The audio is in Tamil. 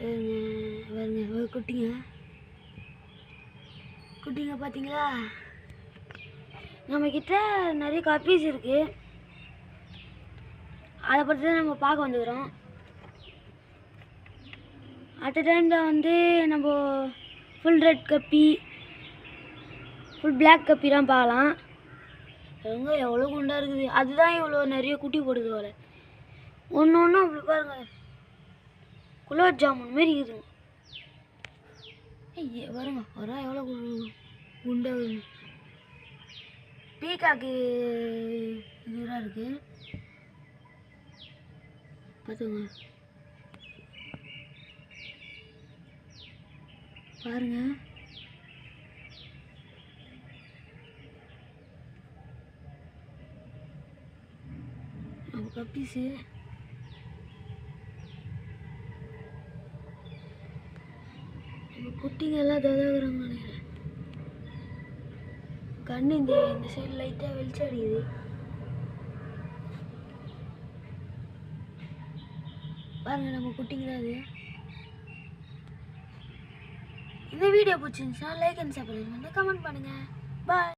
பாருங்க ஒரு குட்டிங்க பார்த்தீங்களா? நம்மக்கிட்ட நிறைய கப்பீஸ் இருக்குது. அதை பற்றி தான் நம்ம பார்க்க வந்துக்கிறோம். அட் அ டைமில் வந்து நம்ம ஃபுல் ரெட் கப்பி, ஃபுல் பிளாக் கப்பிலாம் பார்க்கலாம். எங்க எவ்வளோ குண்டாக இருக்குது. அதுதான் இவ்வளோ நிறைய குட்டி போடுது போல. ஒன்று அப்படி பாருங்க, குலோப் ஜாமுன் மாரி இருக்குதுங்க. வருங்க வரும் எவ்வளோ குண்டாக பீகாக்கு இதுதான் இருக்குது பார்த்துங்க. பாருங்க நம்ம கப்பீஸு நம்ம குட்டிங்க எல்லாம் ததாகிறாங்க நினைக்கிறேன். கண்ணு இந்த சைடு லைட்டாக வெளிச்சம் அடிக்குது. பாருங்க நம்ம குட்டிங்க தான் அது. இந்த வீடியோ பிடிச்சிருந்துச்சுன்னா லைக் அண்ட் சப்ஸ்கிரைப் பண்ணுங்க, கமெண்ட் பண்ணுங்க. பாய்.